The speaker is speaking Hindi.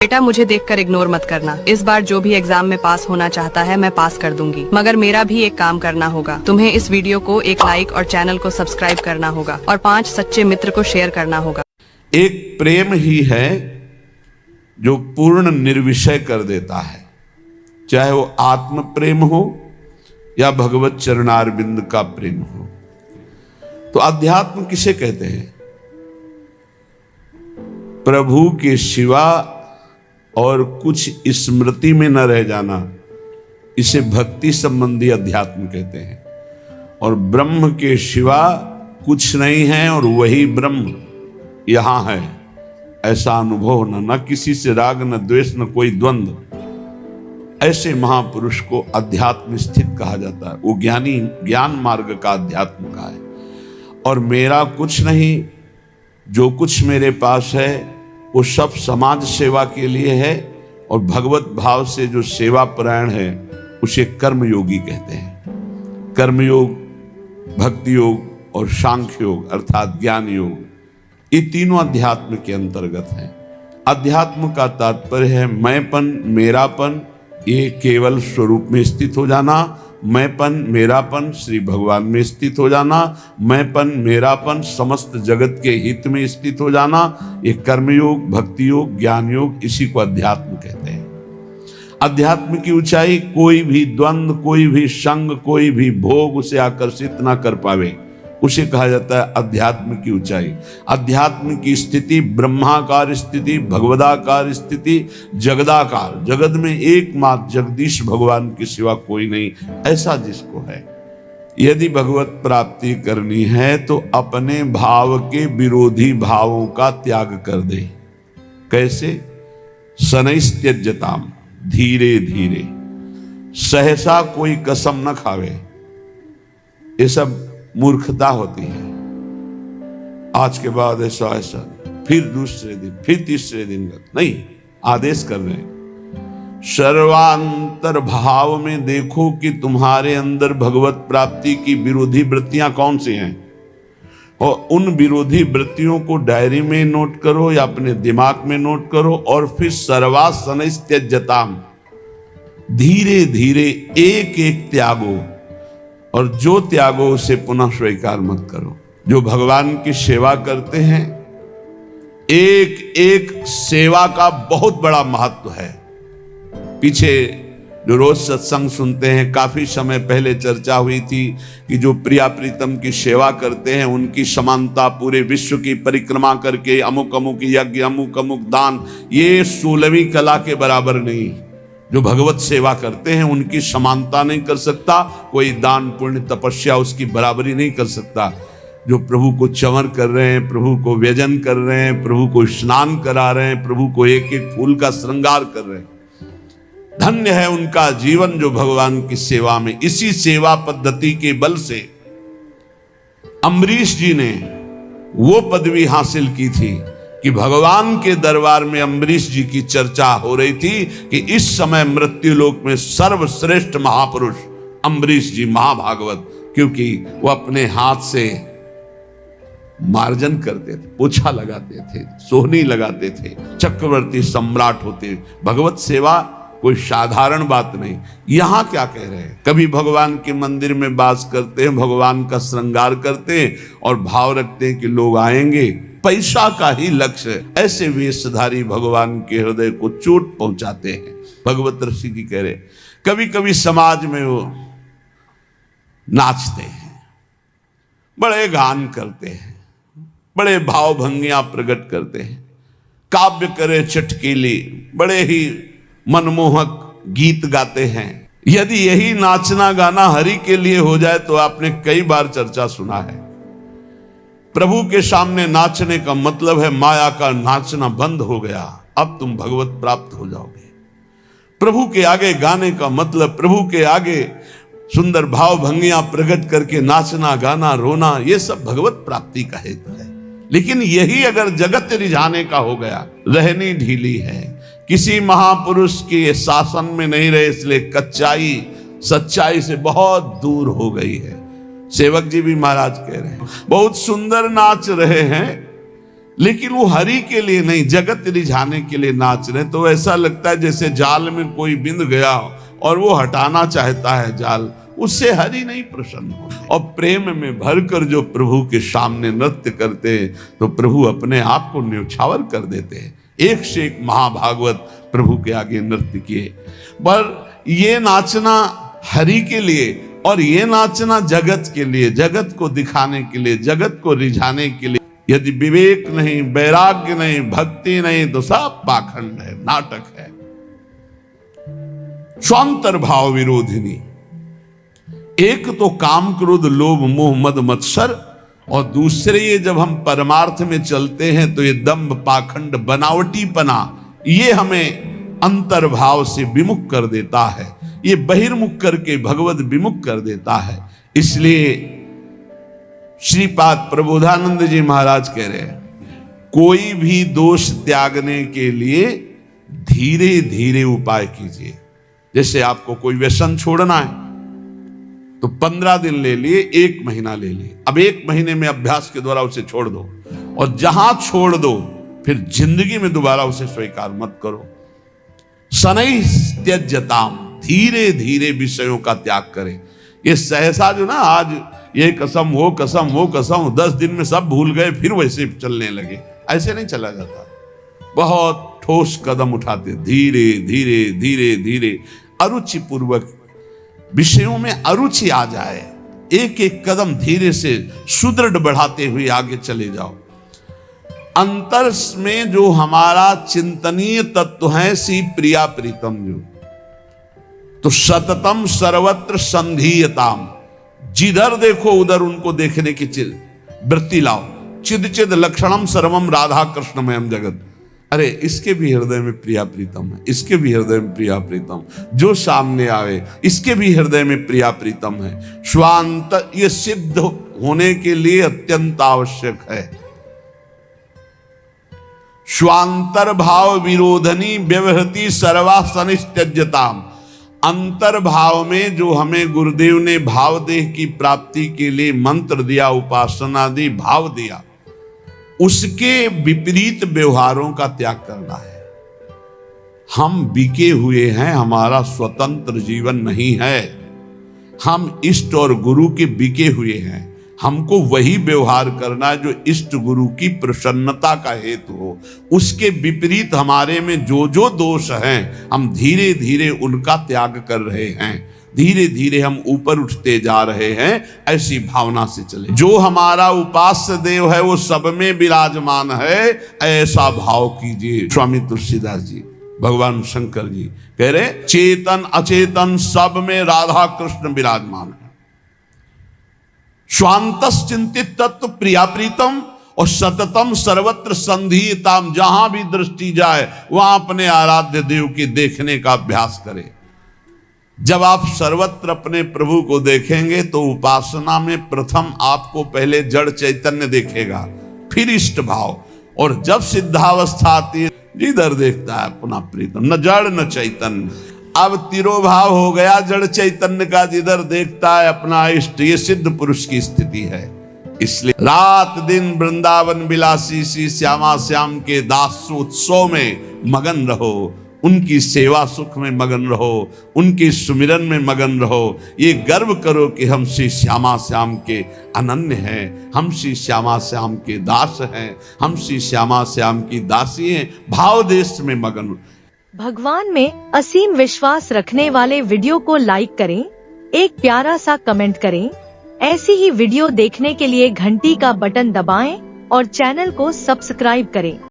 बेटा मुझे देखकर इग्नोर मत करना। इस बार जो भी एग्जाम में पास होना चाहता है मैं पास कर दूंगी, मगर मेरा भी एक काम करना होगा। तुम्हें इस वीडियो को एक लाइक और चैनल को सब्सक्राइब करना होगा और 5 सच्चे मित्र को शेयर करना होगा। एक प्रेम ही है जो पूर्ण निर्विषय कर देता है, चाहे वो आत्म प्रेम हो या भगवत चरणारविंद का प्रेम हो। तो अध्यात्म किसे कहते हैं? प्रभु के सिवा और कुछ स्मृति में न रह जाना, इसे भक्ति संबंधी अध्यात्म कहते हैं। और ब्रह्म के सिवा कुछ नहीं है और वही ब्रह्म यहां है, ऐसा अनुभव होना, न किसी से राग न द्वेष न कोई द्वंद्व, ऐसे महापुरुष को अध्यात्म स्थित कहा जाता है। वो ज्ञानी ज्ञान मार्ग का अध्यात्म का है। और मेरा कुछ नहीं, जो कुछ मेरे पास है वो सब समाज सेवा के लिए है। और भगवत भाव से जो सेवा परायण है उसे कर्मयोगी कहते हैं। कर्मयोग, भक्ति योग और सांख्य योग अर्थात ज्ञान योग, ये तीनों अध्यात्म के अंतर्गत हैं। अध्यात्म का तात्पर्य है मैंपन, मेरापन, ये केवल स्वरूप में स्थित हो जाना। मैंपन, मेरापन श्री भगवान में स्थित हो जाना। मैंपन, मेरापन समस्त जगत के हित में स्थित हो जाना। ये कर्मयोग, भक्ति योग, ज्ञान योग, इसी को अध्यात्म कहते हैं। अध्यात्म की ऊंचाई कोई भी द्वंद्व, कोई भी संग, कोई भी भोग उसे आकर्षित ना कर पावे, उसे कहा जाता है अध्यात्म की ऊंचाई। अध्यात्म की स्थिति ब्रह्माकार स्थिति, भगवदाकार स्थिति, जगदाकार, जगत में एकमात्र जगदीश भगवान के सिवा कोई नहीं, ऐसा जिसको है। यदि भगवत प्राप्ति करनी है तो अपने भाव के विरोधी भावों का त्याग कर दे। कैसे? शनैस्त्यज्यताम, धीरे धीरे, सहसा कोई कसम न खावे, ये सब मूर्खता होती है। आज के बाद ऐसा ऐसा, फिर दूसरे दिन, फिर तीसरे दिन नहीं, आदेश कर रहे हैं। सर्वांतर भाव में देखो कि तुम्हारे अंदर भगवत प्राप्ति की विरोधी वृत्तियां कौन सी हैं, और उन विरोधी वृत्तियों को डायरी में नोट करो या अपने दिमाग में नोट करो। और फिर सर्वासनस्त्यज्यताम, धीरे धीरे एक एक त्यागो, और जो त्यागो उसे पुनः स्वीकार मत करो। जो भगवान की सेवा करते हैं, एक एक सेवा का बहुत बड़ा महत्व है। पीछे जो रोज सत्संग सुनते हैं, काफी समय पहले चर्चा हुई थी कि जो प्रिया प्रीतम की सेवा करते हैं उनकी समानता पूरे विश्व की परिक्रमा करके अमुक अमुक यज्ञ, अमुक अमुक दान, ये 16वीं कला के बराबर नहीं। जो भगवत सेवा करते हैं उनकी समानता नहीं कर सकता कोई, दान पुण्य तपस्या उसकी बराबरी नहीं कर सकता। जो प्रभु को चंवर कर रहे हैं, प्रभु को व्यजन कर रहे हैं, प्रभु को स्नान करा रहे हैं, प्रभु को एक एक फूल का श्रृंगार कर रहे हैं, धन्य है उनका जीवन जो भगवान की सेवा में। इसी सेवा पद्धति के बल से अम्बरीश जी ने वो पदवी हासिल की थी कि भगवान के दरबार में अम्बरीश जी की चर्चा हो रही थी कि इस समय मृत्यु लोक में सर्वश्रेष्ठ महापुरुष अम्बरीश जी महाभागवत, क्योंकि वो अपने हाथ से मार्जन करते थे, पोछा लगाते थे, सोहनी लगाते थे, चक्रवर्ती सम्राट होते। भगवत सेवा कोई साधारण बात नहीं। यहां क्या कह रहे हैं? कभी भगवान के मंदिर में वास करते हैं, भगवान का श्रृंगार करते हैं और भाव रखते हैं कि लोग आएंगे, पैसा का ही लक्ष्य है। ऐसे वेशधारी भगवान के हृदय को चोट पहुंचाते हैं। भगवत ऋषि की कह रहे, कभी कभी समाज में वो नाचते हैं, बड़े गान करते हैं, बड़े भाव भंगियां प्रकट करते हैं, काव्य करे चटकीली, बड़े ही मनमोहक गीत गाते हैं। यदि यही नाचना गाना हरि के लिए हो जाए तो आपने कई बार चर्चा सुना है। प्रभु के सामने नाचने का मतलब है माया का नाचना बंद हो गया, अब तुम भगवत प्राप्त हो जाओगे। प्रभु के आगे गाने का मतलब प्रभु के आगे सुंदर भाव भंगियां प्रकट करके नाचना, गाना, रोना, ये सब भगवत प्राप्ति का हेतु है। लेकिन यही अगर जगत रिझाने का हो गया, रहनी ढीली है, किसी महापुरुष के शासन में नहीं रहे, इसलिए कच्चाई सच्चाई से बहुत दूर हो गई है। सेवक जी भी महाराज कह रहे हैं बहुत सुंदर नाच रहे हैं, लेकिन वो हरि के लिए नहीं, जगत रिझाने के लिए नाच रहे। तो ऐसा लगता है जैसे जाल में कोई बिंद गया और वो हटाना चाहता है जाल, उससे हरि नहीं प्रसन्न होते। और प्रेम में भरकर जो प्रभु के सामने नृत्य करते हैं तो प्रभु अपने आप को न्यौछावर कर देते हैं। एक से एक महाभागवत प्रभु के आगे नृत्य किए। पर ये नाचना हरि के लिए और ये नाचना जगत के लिए, जगत को दिखाने के लिए, जगत को रिझाने के लिए। यदि विवेक नहीं, वैराग्य नहीं, भक्ति नहीं तो सब पाखंड है, नाटक है। स्वांतर भाव विरोधिनी, एक तो काम क्रोध लोभ मोह मद मत्सर, और दूसरे ये जब हम परमार्थ में चलते हैं तो ये दंभ पाखंड बनावटीपना, ये हमें अंतर्भाव से विमुख कर देता है, ये बहिर्मुख करके भगवत विमुख कर देता है। इसलिए श्रीपाद प्रबोधानंद जी महाराज कह रहे हैं, कोई भी दोष त्यागने के लिए धीरे धीरे उपाय कीजिए। जैसे आपको कोई व्यसन छोड़ना है तो 15 दिन ले लिए, 1 महीना ले लिए। अब 1 महीने में अभ्यास के द्वारा उसे छोड़ दो, और जहां छोड़ दो फिर जिंदगी में दोबारा उसे स्वीकार मत करो। शनै त्यज्यताम, धीरे धीरे विषयों का त्याग करें। ये सहसा जो ना आज ये कसम वो कसम वो कसम, 10 दिन में सब भूल गए फिर वैसे चलने लगे, ऐसे नहीं चला जाता। बहुत ठोस कदम उठाते, धीरे धीरे धीरे धीरे, अरुचि पूर्वक विषयों में अरुचि आ जाए, एक एक कदम धीरे से सुदृढ़ बढ़ाते हुए आगे चले जाओ। अंतर में जो हमारा चिंतनीय तत्व है, सी प्रिया प्रीतम, जो तो सततम सर्वत्र संधीयताम, जिधर देखो उधर उनको देखने की वृत्ति लाओ। चिद चिद लक्षणम सर्वम राधा कृष्णमयम जगत, अरे इसके भी हृदय में प्रिया प्रीतम है, इसके भी हृदय में प्रिया प्रीतम, जो सामने आवे इसके भी हृदय में प्रिया प्रीतम है। स्वांत, ये सिद्ध होने के लिए अत्यंत आवश्यक है। स्वांतर भाव विरोधनी व्यवहृति सर्वा सनित्यज्यताम, अंतर्भाव में जो हमें गुरुदेव ने भाव देह की प्राप्ति के लिए मंत्र दिया, उपासना दी, भाव दिया, उसके विपरीत व्यवहारों का त्याग करना है। हम बिके हुए हैं, हमारा स्वतंत्र जीवन नहीं है। हम इष्ट और गुरु के बिके हुए हैं। हमको वही व्यवहार करना है जो इष्ट गुरु की प्रसन्नता का हेतु हो। उसके विपरीत हमारे में जो जो दोष हैं, हम धीरे धीरे उनका त्याग कर रहे हैं। धीरे धीरे हम ऊपर उठते जा रहे हैं, ऐसी भावना से चले। जो हमारा उपास्य देव है वो सब में विराजमान है, ऐसा भाव कीजिए। स्वामी तुलसीदास जी, भगवान शंकर जी कह रहे, चेतन अचेतन सब में राधा कृष्ण विराजमान है। स्वांतस चिंतित तत्व प्रिया प्रीतम और सततम सर्वत्र संधीयताम, जहां भी दृष्टि जाए वहां अपने आराध्य देव की देखने का अभ्यास करें। जब आप सर्वत्र अपने प्रभु को देखेंगे तो उपासना में प्रथम आपको पहले जड़ चैतन्य देखेगा, फिर इष्ट भाव, और जब सिद्धावस्था आती है जिधर देखता है अपना प्रीतम, न जड़ न चैतन्य। अब तिरोभाव हो गया जड़ चैतन्य का, जिधर देखता है अपना इष्ट। ये सिद्ध पुरुष की स्थिति है। इसलिए रात दिन वृंदावन विलासी श्री श्यामा श्याम के दास उत्सव में मगन रहो, उनकी सेवा सुख में मगन रहो, उनके सुमिरन में मगन रहो। ये गर्व करो कि हम श्री श्यामा श्याम के अनन्य हैं, हम श्री श्यामा श्याम के दास हैं, हम श्री श्यामा श्याम की दासी हैं। भाव देश में मगन। भगवान में असीम विश्वास रखने वाले वीडियो को लाइक करें, एक प्यारा सा कमेंट करें। ऐसी ही वीडियो देखने के लिए घंटी का बटन दबाएं और चैनल को सब्सक्राइब करें।